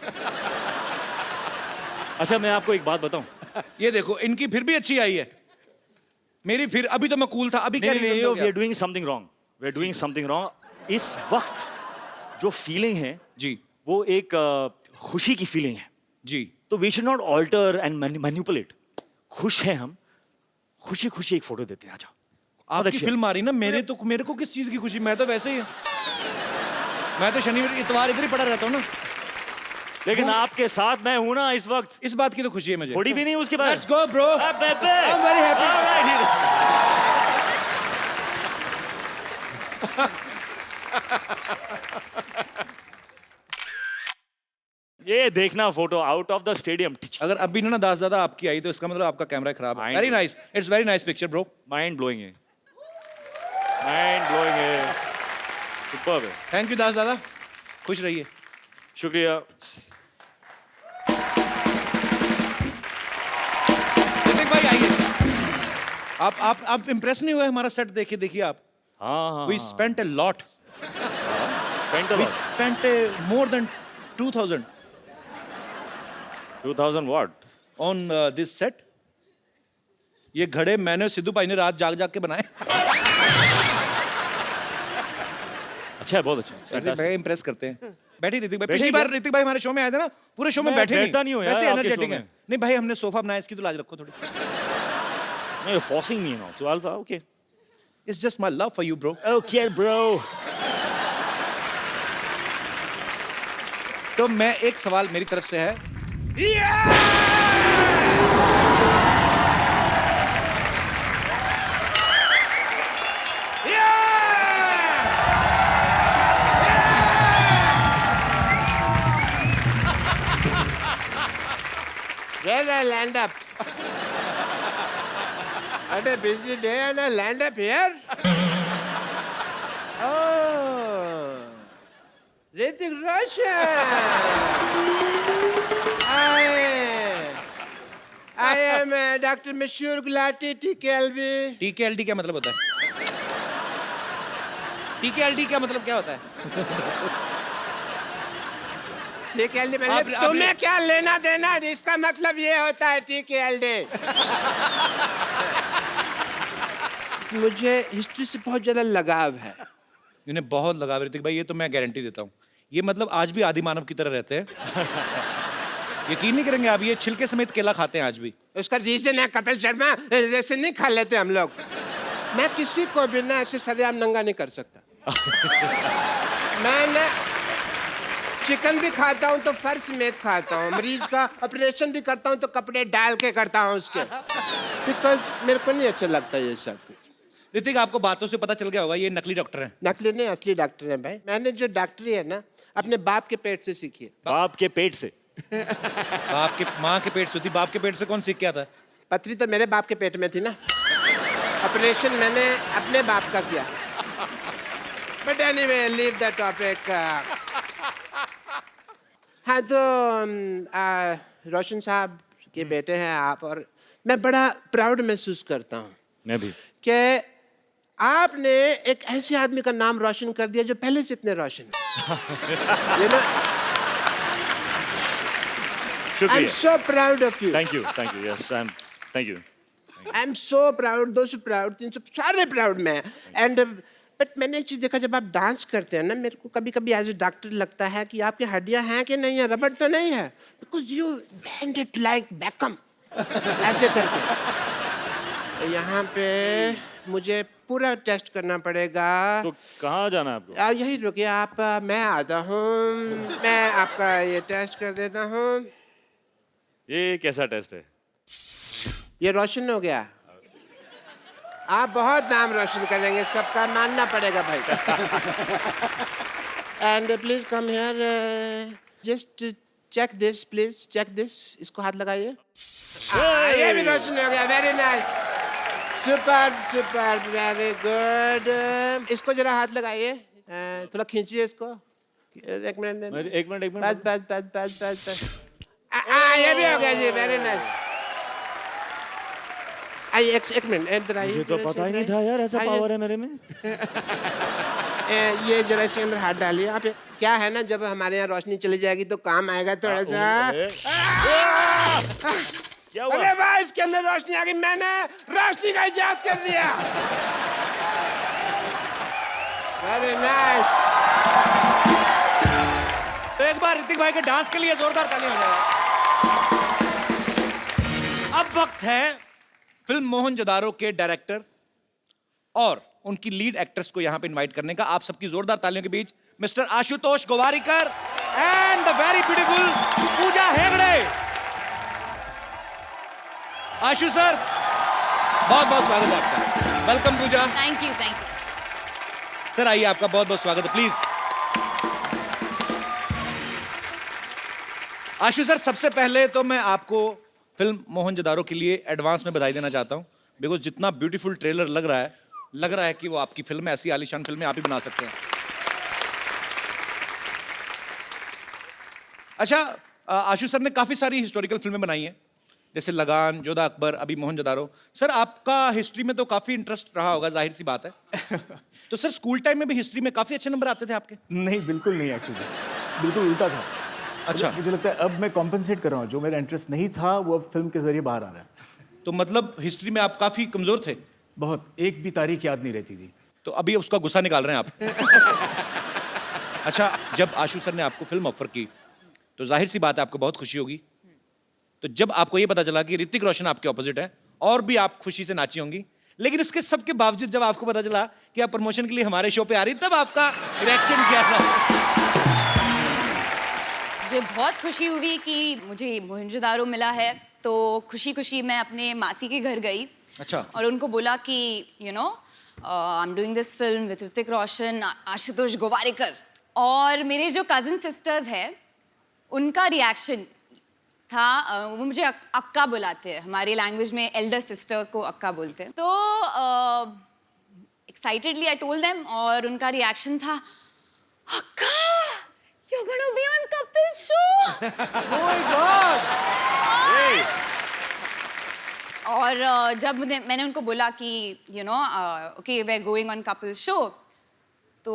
Speaker 4: अच्छा, मैं आपको एक बात बताऊं?
Speaker 1: ये देखो, इनकी फिर भी अच्छी आई है, मेरी फिर, अभी तो मैं कूल था, अभी क्या
Speaker 4: नहीं,
Speaker 1: reason
Speaker 4: नहीं,
Speaker 1: दोगे
Speaker 4: we are
Speaker 1: आप?
Speaker 4: doing something wrong. We are doing something wrong. इस वक्त जो फीलिंग है
Speaker 1: जी
Speaker 4: वो एक खुशी की फीलिंग है,
Speaker 1: जी।
Speaker 4: तो we should not alter and manipulate. खुश हैं हम, खुशी खुशी एक फोटो देते हैं, आ जाओ।
Speaker 1: आपकी
Speaker 4: अच्छी है।
Speaker 1: फिल्म आ रही ना, मेरे को किस चीज की खुशी? मैं तो वैसे ही, मैं तो शनिवार इतवार इधर ही पड़ा रहता हूँ ना।
Speaker 4: लेकिन आपके साथ मैं हूं ना इस वक्त,
Speaker 1: इस बात की तो खुशी है मुझे।
Speaker 4: थोड़ी भी नहीं उसके बाद।
Speaker 1: Let's go bro,
Speaker 4: I'm
Speaker 1: very happy.
Speaker 4: ये देखना photo out of the stadium.
Speaker 1: अगर अभी ना दास दादा आपकी आई तो इसका मतलब आपका कैमरा खराब है।
Speaker 4: Mind
Speaker 1: very nice, it's very nice picture bro.
Speaker 4: Mind blowing है, माइंड ब्लोइंग है, सुपर्ब है।
Speaker 1: थैंक यू दास दादा, खुश रहिए।
Speaker 4: शुक्रिया।
Speaker 1: ऋतिक भाई आइए। आप इम्प्रेस नहीं हुए हमारा सेट देखे? देखिए आप,
Speaker 4: हाँ,
Speaker 1: we spent a lot,
Speaker 4: spent a
Speaker 1: we
Speaker 4: lot.
Speaker 1: Spent more than 2000
Speaker 4: 2000 what?
Speaker 1: On this set. ये घड़े मैंने और सिद्धू भाई ने रात जाग जाग के बनाए।
Speaker 4: अच्छा है, बहुत अच्छा।
Speaker 1: ऋतिक
Speaker 4: Fantastic.
Speaker 1: भाई इम्प्रेस करते हैं। बैठिए ऋतिक भाई,
Speaker 4: बैठिए
Speaker 1: पिछली
Speaker 4: क्या?
Speaker 1: बार ऋतिक भाई हमारे शो में आए थे ना, पूरे शो में
Speaker 4: मैं
Speaker 1: बैठे
Speaker 4: बैठता नहीं हूँ यार
Speaker 1: वैसे
Speaker 4: आपके
Speaker 1: एनर्जेटिक
Speaker 4: show
Speaker 1: है।
Speaker 4: में।
Speaker 1: नहीं भाई, हमने सोफा बनाया, इसकी तो लाज रखो थोड़ी।
Speaker 4: No, you're forcing me now. So I'll, okay.
Speaker 1: It's just my love for you bro.
Speaker 4: Okay, bro.
Speaker 1: तो मैं, एक सवाल मेरी तरफ से है,
Speaker 7: Where I land up? What a busy day and I land up here? Oh, Hrithik Roshan. I am a doctor मशहूर Gulati TKLB.
Speaker 1: TKLD क्या मतलब होता है? TKLD क्या मतलब क्या होता है?
Speaker 7: TKLD
Speaker 1: आप-
Speaker 7: मतलब
Speaker 1: आप-
Speaker 7: तुम्हें क्या लेना देना, इसका मतलब ये होता है TKLD. मुझे हिस्ट्री से बहुत ज्यादा लगाव है.
Speaker 1: इन्हें बहुत लगा ऋतिक भाई, ये तो मैं गारंटी देता हूँ। ये मतलब आज भी आदि मानव की तरह रहते हैं। यकीन नहीं करेंगे आप, ये छिलके समेत केला खाते हैं आज भी।
Speaker 7: उसका रीजन है कपिल शर्मा, जैसे नहीं खा लेते हम लोग. मैं किसी को भी ना ऐसे सरेआम नंगा नहीं कर सकता. मैं ना चिकन भी खाता हूँ तो फर्श समेत खाता हूँ. मरीज का ऑपरेशन भी करता हूँ तो कपड़े डाल के करता हूँ उसके, बिकॉज मेरे को नहीं अच्छा लगता ये सब कुछ.
Speaker 1: ऋतिक, आपको बातों से पता चल गया होगा ये नकली डॉक्टर हैं।
Speaker 7: नकली नहीं, असली डॉक्टर है भाई. मैंने जो डॉक्टरी है ना अपने बाप के पेट से सीखी है.
Speaker 4: बाप के पेट से।
Speaker 1: बाप के माँ के पेट से होती, बाप के पेट से कौन सीख के आता है?
Speaker 7: पथरी तो मेरे बाप के पेट में थी ना. ऑपरेशन मैंने अपने बाप का किया. But anyway, leave the topic. हाँ तो रोशन साहब के बेटे हैं आप, और मैं बड़ा प्राउड महसूस करता हूँ
Speaker 4: मैं भी।
Speaker 7: कि आपने एक ऐसे आदमी का नाम रोशन कर दिया जो पहले से इतने रोशन है. You know, I'm
Speaker 4: शुक्रिया।
Speaker 7: so proud of you.
Speaker 4: Thank you, yes, thank you.
Speaker 7: I'm so proud, those who proud, तीन सब सारे proud में. And बट मैंने एक चीज देखा, जब आप डांस करते हैं ना, मेरे को कभी कभी एज ए डॉक्टर लगता है कि आपकी हड्डियां हैं कि नहीं है, रबड़ तो नहीं है, because you band it like Beckham ऐसे करके. यहाँ पे मुझे पूरा टेस्ट करना पड़ेगा.
Speaker 4: तो कहाँ जाना है आपको?
Speaker 7: यही रुकिए आप, मैं आता हूँ, मैं आपका ये टेस्ट कर देता हूँ.
Speaker 4: ये कैसा टेस्ट है?
Speaker 7: ये रोशन हो गया. आप बहुत नाम रोशन करेंगे, सबका मानना पड़ेगा भाई. And please come here, just check this, please check this. इसको हाथ लगाइए. ये भी रोशन हो गया. Very nice, super super, very good. इसको जरा हाथ लगाइए, थोड़ा खींचिए इसको. एक मिनट,
Speaker 4: एक मिनट।
Speaker 7: बस बस बस बस बस बस. ये भी हो गया जी. Very nice. आइए एक मिनट, इधर आइए.
Speaker 4: मुझे तो पता ही नहीं था यार, ऐसा
Speaker 7: आइए.
Speaker 4: पावर है मेरे में।
Speaker 7: ये जरा इसके अंदर हाथ डालिए आप. क्या है ना, जब हमारे यहाँ रोशनी चली जाएगी तो काम आएगा थोड़ा सा.
Speaker 4: क्या हुआ?
Speaker 7: अरे वाह, इसके अंदर रोशनी आ गई. मैंने रोशनी का इजाद कर दिया. Very nice.
Speaker 1: तो एक बार ऋतिक भाई के डांस के लिए जोरदार ताली हो जाए। अब वक्त है फिल्म मोहनजोदारो के डायरेक्टर और उनकी लीड एक्ट्रेस को यहां पे इनवाइट करने का। आप सबकी जोरदार तालियों के बीच mister Ashutosh Gowariker and the very beautiful Pooja Hegde. Ashu sir, बहुत बहुत स्वागत है आपका। Welcome Pooja.
Speaker 2: Thank you, thank you.
Speaker 1: Sir आइए, आपका बहुत बहुत स्वागत है, प्लीज। आशु सर, सबसे पहले तो मैं आपको फिल्म मोहनजोदारो के लिए एडवांस में बधाई देना चाहता हूं, बिकॉज जितना ब्यूटीफुल ट्रेलर लग रहा है कि वो आपकी फिल्म है, ऐसी आलीशान फिल्में आप ही बना सकते हैं। अच्छा, आशु सर ने काफी सारी हिस्टोरिकल फिल्में बनाई हैं, जैसे लगान, जोधा अकबर, अभी मोहनजोदारो। सर आपका हिस्ट्री में तो काफी इंटरेस्ट रहा होगा, जाहिर सी बात है। तो सर स्कूल टाइम में भी हिस्ट्री में काफी अच्छे नंबर आते थे आपके?
Speaker 8: नहीं, बिल्कुल नहीं, एक्चुअली बिल्कुल उल्टा था।
Speaker 1: अच्छा,
Speaker 8: मुझे लगता है अब मैं कॉम्पेंसेट कर रहा हूँ, जो मेरा इंटरेस्ट नहीं था वो अब फिल्म के जरिए बाहर आ रहा है।
Speaker 1: तो मतलब हिस्ट्री में आप काफी कमजोर थे?
Speaker 8: बहुत, एक भी तारीख याद नहीं रहती थी।
Speaker 1: तो अभी उसका गुस्सा निकाल रहे हैं आप। अच्छा, जब आशु सर ने आपको फिल्म ऑफर की तो जाहिर सी बात है आपको बहुत खुशी होगी। तो जब आपको ये पता चला कि ऋतिक रोशन आपके ऑपोजिट है, और भी आप खुशी से नाची होंगी, लेकिन इसके सबके बावजूद जब आपको पता चला कि आप प्रमोशन के लिए हमारे शो पे आ रही, तब आपका रिएक्शन क्या था?
Speaker 9: मुझे बहुत खुशी हुई कि मुझे मोहनजोदारो मिला है, तो खुशी खुशी मैं अपने मासी के घर गई।
Speaker 1: अच्छा।
Speaker 9: और उनको बोला कि you know I am doing this film with Hrithik Roshan, Ashutosh Gowariker. और मेरे जो कजिन सिस्टर्स हैं उनका रिएक्शन था, वो मुझे अक्का बुलाते हैं, हमारी लैंग्वेज में एल्डर सिस्टर को अक्का बोलते हैं। तो एक्साइटेडली आई टोल्ड देम, और उनका रिएक्शन था, अक्का you're gonna be on Kapil's show.
Speaker 1: Oh my God!
Speaker 9: और जब मैंने उनको बोला कि you know okay we are going on couple show, तो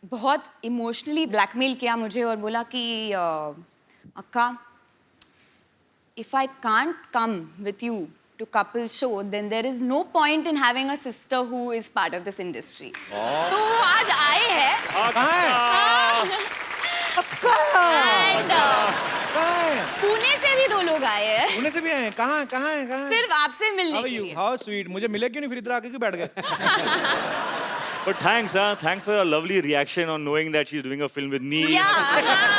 Speaker 9: बहुत इमोशनली ब्लैकमेल किया मुझे और बोला कि अक्का, if I can't come with you to couple show, then there is no point in having a sister who is part of this industry. तो वो आज आए हैं and पुणे से भी 2 लोग आए हैं,
Speaker 1: पुणे से भी आए हैं? कहाँ कहाँ है, कहाँ है?
Speaker 9: सिर्फ आपसे मिलने
Speaker 1: How
Speaker 9: के
Speaker 1: are you?
Speaker 9: लिए।
Speaker 1: How sweet. मुझे मिले क्यों नहीं, फिर इधर आके क्यों बैठ गए?
Speaker 4: But thanks, thanks for your lovely reaction on knowing that she's doing a film with me.
Speaker 9: Yeah.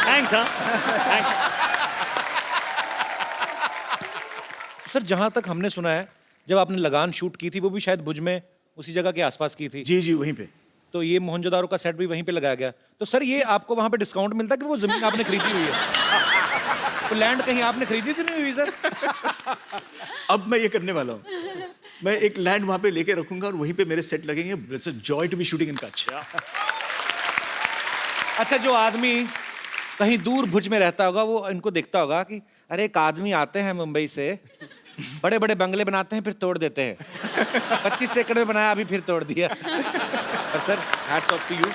Speaker 4: Thanks, thanks.
Speaker 1: Sir जहाँ तक हमने सुना है, जब आपने लगान शूट की थी वो भी शायद भुज में उसी जगह के आसपास की थी।
Speaker 8: जी जी वहीं पे।
Speaker 1: तो ये मोहनजोदारो का सेट भी वहीं पे लगाया गया। तो सर ये आपको वहाँ पे डिस्काउंट मिलता है कि वो जमीन आपने खरीदी हुई है? तो लैंड कहीं आपने खरीदी तो नहीं हुई सर?
Speaker 8: अब मैं ये करने वाला हूँ, मैं एक लैंड वहाँ पे लेके रखूंगा और वहीं पे मेरे सेट लगेंगे। It's a joy to be shooting in Kutch.
Speaker 1: अच्छा, जो आदमी कहीं दूर भुज में रहता होगा वो इनको देखता होगा कि अरे एक आदमी आते हैं मुंबई से, बड़े बड़े बंगले बनाते हैं फिर तोड़ देते हैं। 25 एकड़ में बनाया, अभी फिर तोड़ दिया। और sir hats off to you.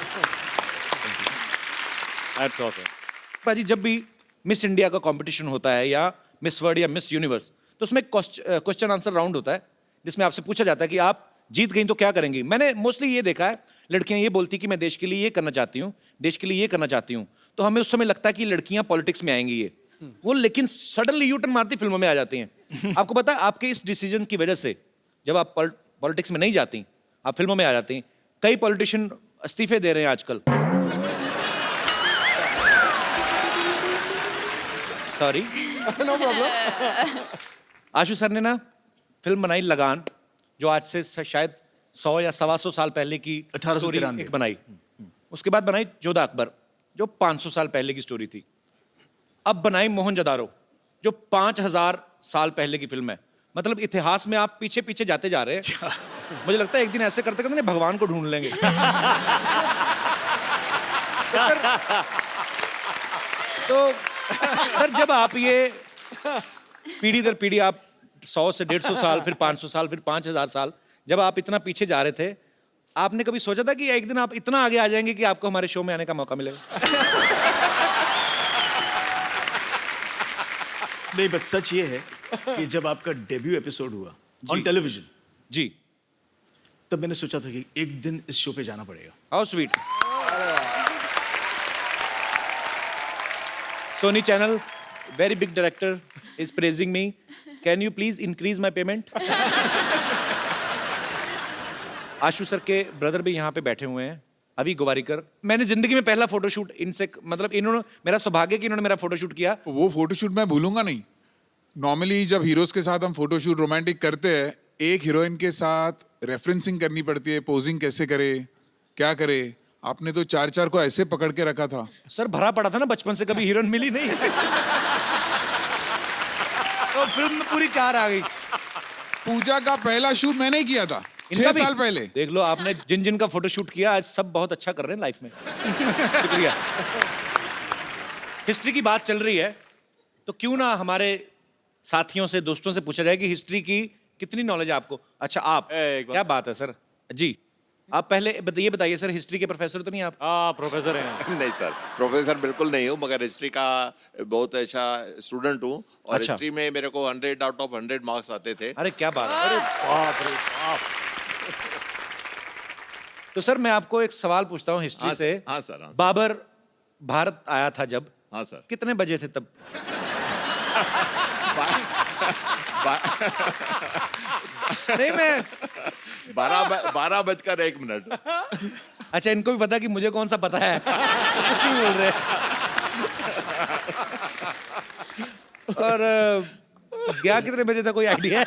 Speaker 4: Hats off.
Speaker 1: भाजी, जब भी मिस इंडिया का कंपटीशन होता है या मिस वर्ल्ड या मिस यूनिवर्स, तो उसमें क्वेश्चन आंसर राउंड होता है जिसमें आपसे पूछा जाता है कि आप जीत गई तो क्या करेंगी। मैंने मोस्टली ये देखा है, लड़कियां ये बोलती कि मैं देश के लिए ये करना चाहती हूँ, देश के लिए ये करना चाहती हूँ। तो हमें उस समय लगता है कि लड़कियां पॉलिटिक्स में आएंगी ये, वो लेकिन सडनली यू टर्न मारती फिल्मों में आ जाती हैं। आपको पता है आपके इस डिसीजन की वजह से जब आप पॉलिटिक्स में नहीं जाती, आप फिल्मों में आ जाती हैं, कई पॉलिटिशियन इस्तीफे दे रहे हैं आजकल। Sorry, no problem. Ashu sir ने ना फिल्म बनाई लगान, जो आज से शायद 100 या 125 साल पहले की
Speaker 8: 1893
Speaker 1: एक बनाई। उसके बाद बनाई जोधा अकबर, जो 500 साल पहले की स्टोरी थी। अब बनाई मोहनजोदारो, जो 5000 साल पहले की फिल्म है। मतलब इतिहास में आप पीछे पीछे जाते जा रहे हैं। मुझे लगता है एक दिन ऐसे करते करते भगवान को ढूंढ लेंगे। तो सर जब आप ये पीढ़ी दर पीढ़ी, आप 100 से 150 साल, फिर 500 साल, फिर 5000 साल, जब आप इतना पीछे जा रहे थे, आपने कभी सोचा था कि एक दिन आप इतना आगे आ जाएंगे कि आपको हमारे शो में आने का मौका मिलेगा?
Speaker 8: नहीं, बस सच ये है कि जब आपका डेब्यू एपिसोड हुआ ऑन टेलीविजन,
Speaker 1: जी,
Speaker 8: तब मैंने सोचा था कि एक दिन इस शो पे जाना पड़ेगा।
Speaker 1: How sweet. Sony channel, very big director is praising me. Can you please increase my payment? Ashu sir के ब्रदर भी यहाँ पे बैठे हुए हैं, अभी गोवारीकर। मैंने जिंदगी में पहला फोटोशूट इनसे, मतलब इन्होंने, मेरा सौभाग्य कि इन्होंने मेरा फोटोशूट किया।
Speaker 10: वो फोटोशूट मैं भूलूंगा नहीं। नॉर्मली जब हीरोज के साथ हम फोटोशूट रोमांटिक करते हैं, एक हीरोइन के साथ रेफरेंसिंग करनी पड़ती है, पोजिंग कैसे करे, क्या करे। आपने तो 4 को ऐसे पकड़ के रखा था।
Speaker 1: सर भरा पड़ा था ना बचपन से, कभी हीरोइन मिली नहीं। तो फिल्म में पूरी 4 आ गई।
Speaker 10: पूजा का पहला शूट मैंने ही किया था 6 साल पहले।
Speaker 1: देख लो, आपने जिन जिन का फोटोशूट किया आज सब बहुत अच्छा कर रहे हैं लाइफ में। शुक्रिया। हिस्ट्री की बात चल रही है तो क्यों ना हमारे साथियों से, दोस्तों से पूछा जाए कि हिस्ट्री की कितनी नॉलेज है आपको। अच्छा, आप, क्या बात है सर जी, आप पहले ये बताइए सर, हिस्ट्री के प्रोफेसर तो नहीं आप?
Speaker 4: प्रोफेसर हैं।
Speaker 11: नहीं सर, प्रोफेसर बिल्कुल नहीं हूँ, मगर हिस्ट्री का बहुत अच्छा स्टूडेंट हूँ। और
Speaker 1: अच्छा।
Speaker 11: हिस्ट्री में मेरे को 100 आउट ऑफ 100 मार्क्स आते थे।
Speaker 1: अरे क्या बात है, अरे बाप रे बाप। तो सर मैं आपको एक सवाल पूछता हूँ हिस्ट्री से।
Speaker 11: हाँ सर, हाँ सर।
Speaker 1: बाबर भारत आया था जब,
Speaker 11: हाँ सर।
Speaker 1: कितने बजे थे तब? नहीं, मैं
Speaker 11: 12:01।
Speaker 1: अच्छा, इनको भी पता कि मुझे कौन सा पता है। कुछ नहीं बोल रहे। और गया कितने बजे था, कोई आइडिया है?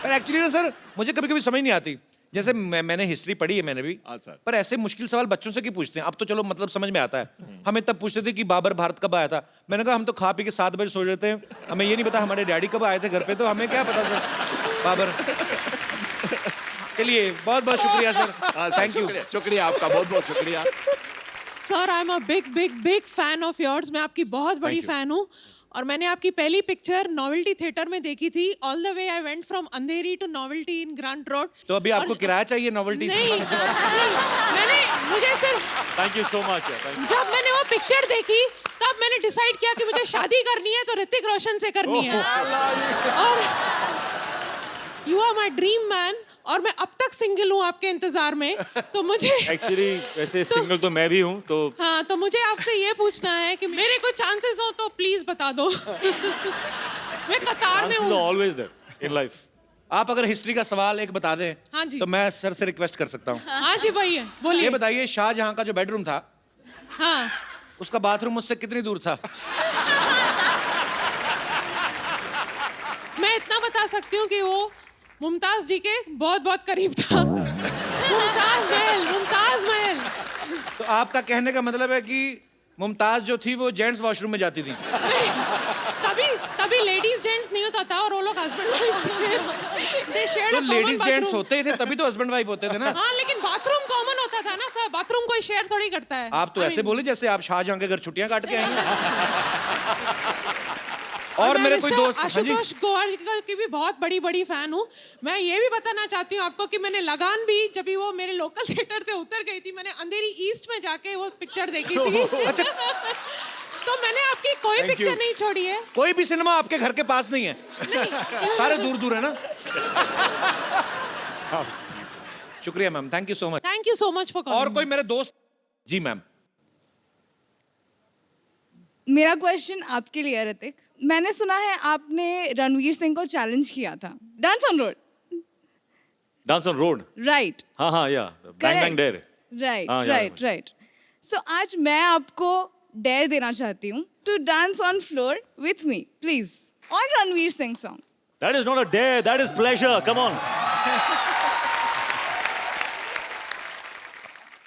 Speaker 1: पर एक्चुअली ना सर, मुझे कभी कभी समझ नहीं आती। जैसे मैंने हिस्ट्री पढ़ी है, मैंने भी, पर ऐसे मुश्किल सवाल बच्चों से क्यों पूछते हैं? अब तो चलो मतलब समझ में आता है। हमें तब पूछते थे कि बाबर भारत कब आया था। मैंने कहा हम तो खा पी के 7 बजे सो जाते हैं, हमें ये नहीं पता हमारे डैडी कब आए थे घर पे, तो हमें क्या पता सर बाबर। चलिए, बहुत बहुत शुक्रिया सर, थैंक यू।
Speaker 11: शुक्रिया आपका, बहुत बहुत शुक्रिया।
Speaker 12: Sir I am a big fan of yours. मैं आपकी बहुत बड़ी फैन हूँ और मैंने आपकी पहली पिक्चर नॉवेल्टी थिएटर में देखी थी। All the way I went from Andheri to Novelty in Grant Road.
Speaker 1: तो अभी आपको किराया चाहिए नॉवेल्टी?
Speaker 12: नहीं, मैंने मुझे सिर्फ
Speaker 4: थैंक यू सो मच।
Speaker 12: जब मैंने वो पिक्चर देखी तब मैंने डिसाइड किया कि मुझे शादी करनी है तो ऋतिक रोशन से करनी है। और you are my dream man और मैं अब तक सिंगल हूँ आपके इंतजार में, तो मुझे
Speaker 4: एक्चुअली वैसे सिंगल तो मैं भी हूँ, तो
Speaker 12: हाँ, तो मुझे आपसे ये पूछना है कि मेरे कोई चांसेस हो तो प्लीज बता दो। मैं कतार में हूँ।
Speaker 4: Always there in life.
Speaker 1: आप अगर हिस्ट्री का सवाल एक बता दें
Speaker 12: हाँ जी।
Speaker 1: तो मैं सर से रिक्वेस्ट कर सकता हूँ।
Speaker 12: हाँ जी भैया बोलिए।
Speaker 1: ये बताइए, शाहजहां का जो बेडरूम था,
Speaker 12: हाँ,
Speaker 1: उसका बाथरूम मुझसे कितनी दूर था?
Speaker 12: मैं इतना बता सकती हूँ कि वो मुमताज जी के बहुत बहुत करीब था। मुमताज महल।
Speaker 1: तो आपका कहने का मतलब है कि मुमताज जो थी वो जेंट्स वॉशरूम में जाती थी?
Speaker 12: तभी लेडीज जेंट्स नहीं होता था और वो लोग हस्बैंड वाइफ थे। They shared
Speaker 1: तो
Speaker 12: a common
Speaker 1: ladies gents
Speaker 12: bathroom।
Speaker 1: होते ही थे, तभी तो हस्बैंड वाइफ होते थे ना।
Speaker 12: हाँ, लेकिन बाथरूम कॉमन होता था ना सर। बाथरूम कोई शेयर थोड़ी करता है।
Speaker 1: आप तो ऐसे बोले जैसे आप शाहजहां के घर छुट्टियां काट के आएंगे। और
Speaker 12: मैं
Speaker 1: मेरे कोई
Speaker 12: मिस्टर
Speaker 1: दोस्त, हाँ जी।
Speaker 12: आशुतोष गोवारिकर की भी बहुत बड़ी फैन हूँ। मैं ये भी बताना चाहती हूँ आपको कि मैंने लगान भी, जब भी वो मेरे लोकल थिएटर से उतर गई थी, मैंने अंधेरी ईस्ट में जाके वो पिक्चर देखी थी।
Speaker 1: अच्छा।
Speaker 12: तो मैंने आपकी कोई पिक्चर नहीं छोड़ी है।
Speaker 1: कोई भी सिनेमा आपके घर के पास नहीं है? सारे दूर दूर है ना। शुक्रिया ma'am, thank you so much.
Speaker 12: Thank you so much for
Speaker 1: और कोई मेरे दोस्त? जी मैम।
Speaker 13: मेरा क्वेश्चन आपके लिए है ऋतिक। मैंने सुना है आपने रणवीर सिंह को चैलेंज किया था dance on road.
Speaker 4: Dance on road,
Speaker 13: right?
Speaker 4: हाँ या Bang Bang dare.
Speaker 13: Right. So आज मैं आपको डेयर देना चाहती हूँ to dance on floor with me please on Ranveer Singh song.
Speaker 4: That is not a dare, that is pleasure. Come on.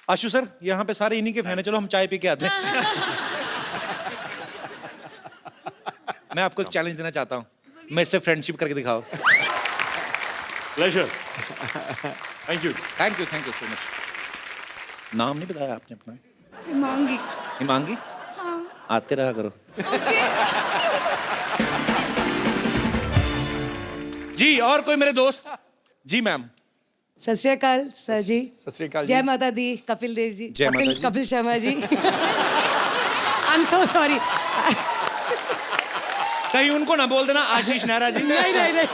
Speaker 1: Ashu sir, यहाँ पे सारे इन्हीं के फैन है, चलो हम चाय पी के आते हैं। मैं आपको एक चैलेंज देना चाहता हूँ, मेरे से फ्रेंडशिप करके दिखाओ।
Speaker 4: Pleasure. Thank you
Speaker 1: so much. नाम नहीं बताया आपने अपना?
Speaker 13: हिमांगी।
Speaker 1: हिमांगी?
Speaker 13: हाँ।
Speaker 1: आते रहा करो। जी, और कोई मेरे दोस्त? जी मैम।
Speaker 14: सत श्री अकाल सर जी।
Speaker 3: सत श्री अकाल जी।
Speaker 14: जय माता दी। कपिल देव जी।
Speaker 1: जय माता दी।
Speaker 14: Kapil Sharma ji. I am so sorry.
Speaker 1: कहीं उनको ना बोल देना आशीष नेहरा जी।
Speaker 14: नहीं।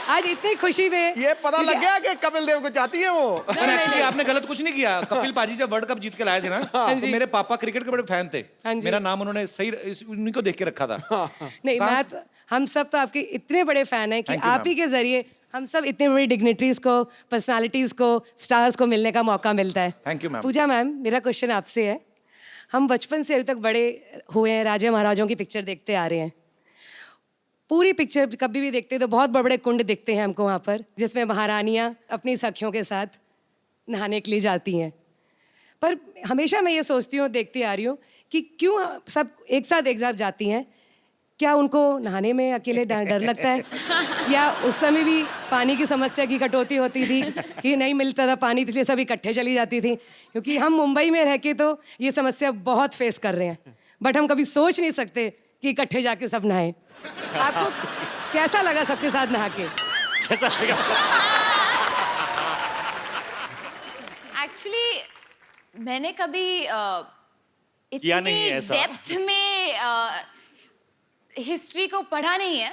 Speaker 14: आज इतनी खुशी में
Speaker 3: ये पता लग गया कि कपिल देव को चाहती है वो।
Speaker 1: पर एक्चुअली आपने गलत कुछ नहीं किया। कपिल पाजी जब वर्ल्ड कप जीत के लाए थे ना, तो मेरे पापा क्रिकेट के बड़े फैन थे। मेरा नाम उन्होंने सही उन्हीं को देख के रखा था।
Speaker 14: नहीं, मैं तो, हम सब तो आपके इतने बड़े फैन हैं कि आप ही के जरिए हम सब इतने बड़ी डिग्निटरीज को, पर्सनालिटीज को, स्टार्स को मिलने का मौका मिलता है।
Speaker 1: Thank you ma'am.
Speaker 14: Pooja ma'am, मेरा क्वेश्चन आपसे है। हम बचपन से अभी तक बड़े हुए हैं, राजा महाराजाओं की पिक्चर देखते आ रहे हैं। पूरी पिक्चर कभी भी देखते तो बहुत बड़े बड़े कुंड दिखते हैं हमको वहाँ पर, जिसमें महारानियाँ अपनी सखियों के साथ नहाने के लिए जाती हैं। पर हमेशा मैं ये सोचती हूँ, देखती आ रही हूँ कि क्यों सब एक साथ जाती हैं। क्या उनको नहाने में अकेले डर लगता है, या उस समय भी पानी की समस्या की कटौती होती थी कि नहीं मिलता था पानी, इसलिए सब इकट्ठे चली जाती थी? क्योंकि हम मुंबई में रह के तो ये समस्या बहुत फेस कर रहे हैं, बट हम कभी सोच नहीं सकते कि इकट्ठे जाके सब नहाएं। आपको कैसा लगा सबके साथ नहा के?
Speaker 4: कैसा लगा?
Speaker 9: एक्चुअली मैंने कभी
Speaker 4: किया नहीं
Speaker 9: इतनी
Speaker 4: है ऐसा।
Speaker 9: डेप्थ में हिस्ट्री को पढ़ा नहीं है,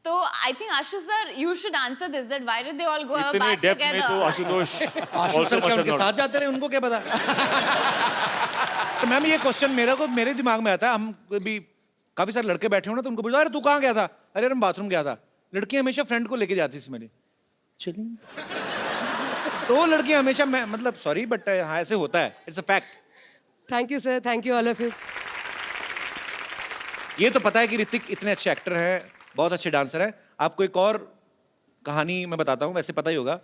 Speaker 9: तो I think Ashu sir you should answer this, that why did they all go
Speaker 4: इतने
Speaker 9: बैक
Speaker 4: डेप्थ में तो
Speaker 9: टुगेदर?
Speaker 4: आशुतोष
Speaker 1: आशु सर क्या उनके साथ जाते रहे, उनको क्या पता? तो मैम ये क्वेश्चन मेरे दिमाग में आता है। हम भी काफी सारे लड़के बैठे हो ना, तो उनको पूछा अरे तू कहाँ गया था? अरे मैं बाथरूम गया था। लड़कियां हमेशा फ्रेंड को लेके जाती थी मेरी, चलिए। तो लड़कियां हमेशा, मैं मतलब सॉरी बट हाँ ऐसे होता है, it's a fact.
Speaker 14: Thank you sir, thank you all of you.
Speaker 1: ये तो पता है कि ऋतिक इतने अच्छे एक्टर हैं, बहुत अच्छे डांसर हैं। आपको एक और कहानी मैं बताता हूँ, वैसे पता ही होगा।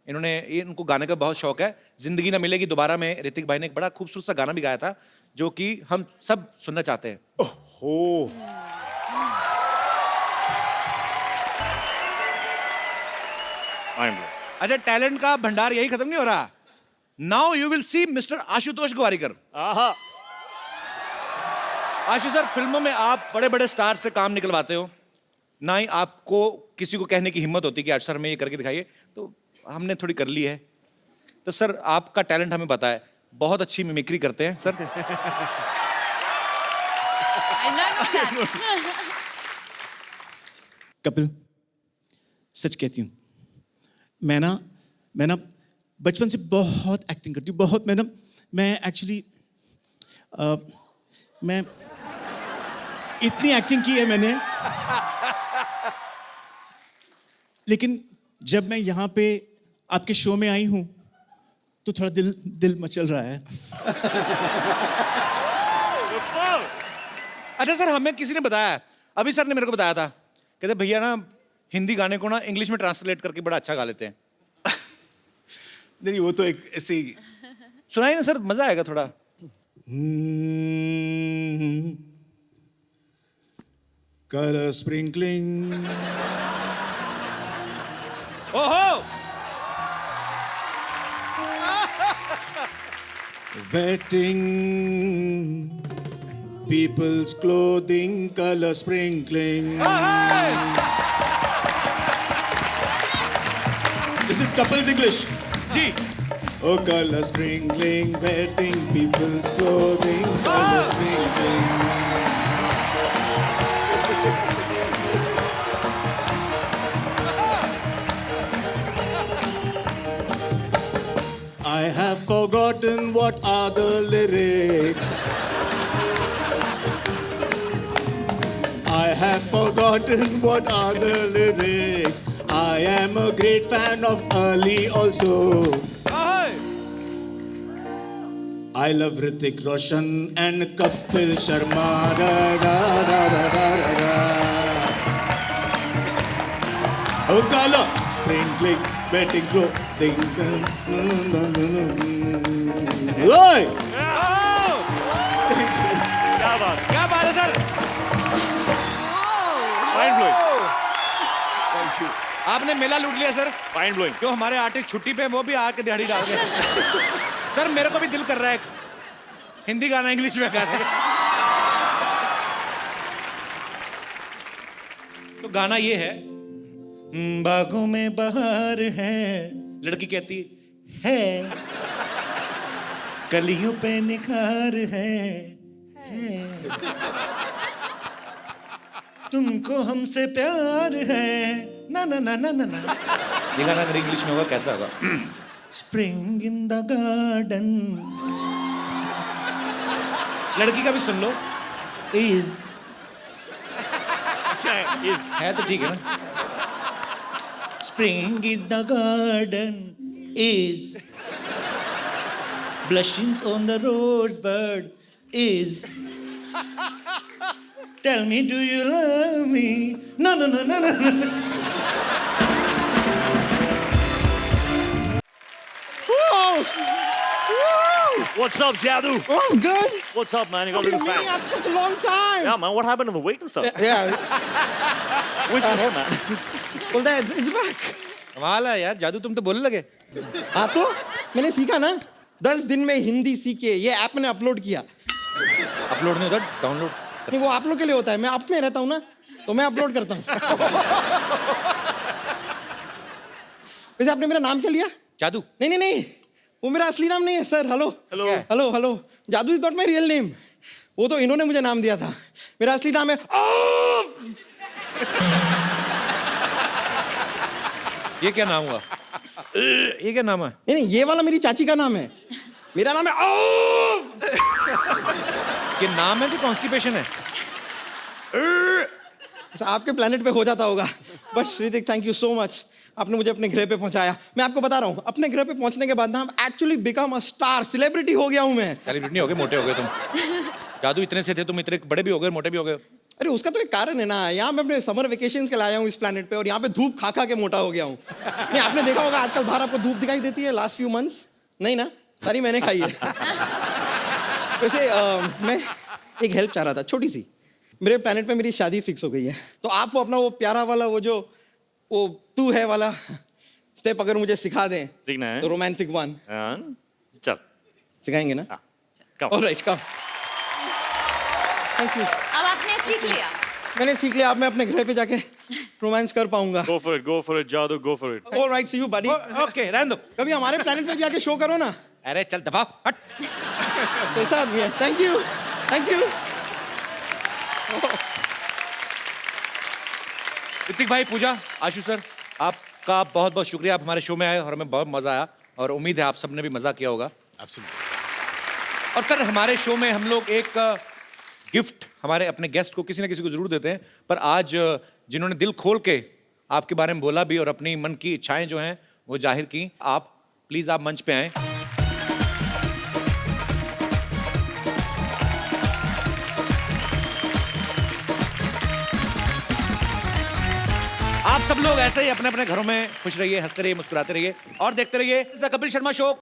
Speaker 1: इनको गाने का बहुत शौक है। जिंदगी ना मिलेगी दोबारा में ऋतिक भाई ने एक बड़ा खूबसूरत सा गाना भी गाया था, जो कि हम सब सुनना चाहते हैं।
Speaker 4: ओहो।
Speaker 1: अच्छा, टैलेंट का भंडार यही खत्म नहीं हो रहा। Now you will see mister Ashutosh Gowariker.
Speaker 4: आहा।
Speaker 1: आशीष सर, फिल्मों में आप बड़े बड़े स्टार से काम निकलवाते हो, ना ही आपको किसी को कहने की हिम्मत होती कि आज सर हमें ये करके दिखाइए, तो हमने थोड़ी कर ली है। तो सर आपका टैलेंट हमें पता है, बहुत अच्छी मिमिक्री करते हैं सर।
Speaker 8: कपिल, सच कहती हूँ, मैं ना बचपन से बहुत एक्टिंग करती हूँ, बहुत। मैं एक्चुअली मैं इतनी एक्टिंग की है मैंने, लेकिन जब मैं यहाँ पे आपके शो में आई हूँ तो थोड़ा दिल मचल रहा है।
Speaker 1: अच्छा सर, हमें किसी ने बताया, अभी सर ने मेरे को बताया था, कहते भैया ना हिंदी गाने को ना इंग्लिश में ट्रांसलेट करके बड़ा अच्छा गा लेते हैं।
Speaker 8: नहीं, वो तो एक ऐसे ही।
Speaker 1: सुनाइए ना सर, मजा आएगा थोड़ा।
Speaker 8: Color sprinkling.
Speaker 1: ओहो!
Speaker 8: Wetting people's clothing, color sprinkling. This is Kapil's English.
Speaker 1: Ji.
Speaker 8: Oh, color sprinkling, wetting people's clothing, color sprinkling. I have forgotten what are the lyrics. I have forgotten what are the lyrics. I am a great fan of Ali also. I love Hrithik Roshan and Kapil Sharma. Da, da, da, da, da, da, da. Oh, color sprinkling, wetting clothing. Oi!
Speaker 1: क्या बात है sir,
Speaker 4: Mind blowing.
Speaker 1: आपने मेला लूट लिया sir.
Speaker 4: Mind blowing.
Speaker 1: जो हमारे artist छुट्टी पे वो भी आके दिहाड़ी डाल रहे। सर मेरे को भी दिल कर रहा है हिंदी गाना इंग्लिश में गाने। तो गाना ये है, बागों में बहार है, लड़की कहती है, कलियों पे निखार है, तुमको हमसे प्यार है, ना ना ना ना ना ना। ये गाना अगर इंग्लिश में होगा कैसा होगा? Spring in the garden. लड़की का भी सुन लो, इज। अच्छा है तो ठीक है ना। Spring in the garden is blushings on the rosebud is. Tell me, do you love me? No, no, no, no, no, no.
Speaker 4: What's up, Jadoo?
Speaker 7: Oh, I'm good.
Speaker 4: What's up, man? You got a
Speaker 7: I've
Speaker 4: little
Speaker 7: been waiting
Speaker 4: fat.
Speaker 7: after such a long time.
Speaker 4: Yeah, man. What happened to the weight and stuff?
Speaker 7: Yeah.
Speaker 4: Where's your hair, man?
Speaker 7: Well, it's back.
Speaker 1: कमाल है यार, जादू तुम तो बोलने लगे।
Speaker 7: हाँ तो मैंने सीखा ना, 10 दिन में हिंदी सीखे, ये ऐप मैंने अपलोड किया।
Speaker 1: अपलोड नहीं होता, डाउनलोड।
Speaker 7: नहीं, वो आप लोग के लिए होता है, मैं आप में रहता हूँ ना, तो मैं अपलोड करता हूँ। वैसे आपने मेरा नाम क्या लिया?
Speaker 1: जादू।
Speaker 7: नहीं नहीं नहीं, वो मेरा असली नाम नहीं है sir. Hello hello hello hello, Jadoo is not my real name, वो तो इन्होंने मुझे नाम दिया था। मेरा असली नाम है
Speaker 1: ये क्या नाम हुआ? ये क्या नाम है?
Speaker 7: नहीं नहीं, ये वाला मेरी चाची का नाम है, मेरा नाम है
Speaker 1: ये नाम है कि कॉन्स्टिपेशन है?
Speaker 7: आपके प्लेनेट पे हो जाता होगा, but Hrithik thank you so much, आपने मुझे अपने ग्रह पे पहुंचाया। मैं आपको बता रहा हूँ, अपने ग्रह पे पहुंचने के बाद ना हम actually become a star, celebrity हो गया हूँ मैं।
Speaker 1: सेलिब्रिटी हो गए, मोटे हो गए तुम। जादू इतने से थे तुम, इतने बड़े भी हो गए, मोटे भी हो गए।
Speaker 7: अरे उसका तो एक कारण है ना, यहाँ मैं अपने समर वेकेशन के लाया हूँ इस प्लेनेट पे, और यहाँ पे धूप खा खा के मोटा हो गया हूँ। नहीं, आपने देखा होगा आजकल बाहर आपको धूप दिखाई देती है लास्ट फ्यू मंथ्स? नहीं ना, सारी मैंने खाई है। वैसे मैं एक हेल्प चाह रहा था, छोटी सी। मेरे प्लेनेट पे मेरी शादी फिक्स हो गई है, तो आप वो अपना वो प्यारा वाला वो तू है वाला स्टेप अगर मुझे सिखा दें,
Speaker 4: सीखना है?
Speaker 7: तो रोमांटिक वन।
Speaker 4: चल
Speaker 7: सिखाएंगे ना?
Speaker 4: come.
Speaker 7: Alright, come.
Speaker 8: Thank you.
Speaker 9: अब आपने सीख लिया।
Speaker 8: मैंने सीख लिया, अब मैं अपने घर पे जाके रोमांस कर पाऊंगा।
Speaker 4: Go for it, जादू, go for it.
Speaker 8: All right, see you, buddy.
Speaker 1: Okay रहने दो।
Speaker 8: कभी हमारे प्लेनेट पे भी आके शो करो ना।
Speaker 1: अरे चल दफा हट।
Speaker 8: कैसा आदमी है? Thank you, thank you.
Speaker 1: Hrithik भाई, पूजा, आशु सर, आपका बहुत बहुत शुक्रिया। आप हमारे शो में आए और हमें बहुत मजा आया और उम्मीद है आप सबने भी मजा किया होगा। और सर, हमारे शो में हम लोग एक गिफ्ट हमारे अपने गेस्ट को किसी न किसी को जरूर देते हैं, पर आज जिन्होंने दिल खोल के आपके बारे में बोला भी और अपनी मन की इच्छाएं जो हैं वो जाहिर की, आप प्लीज आप मंच पे आए। आप सब लोग ऐसे ही अपने अपने घरों में खुश रहिए, हंसते रहिए, मुस्कुराते रहिए और देखते रहिए द कपिल शर्मा शो।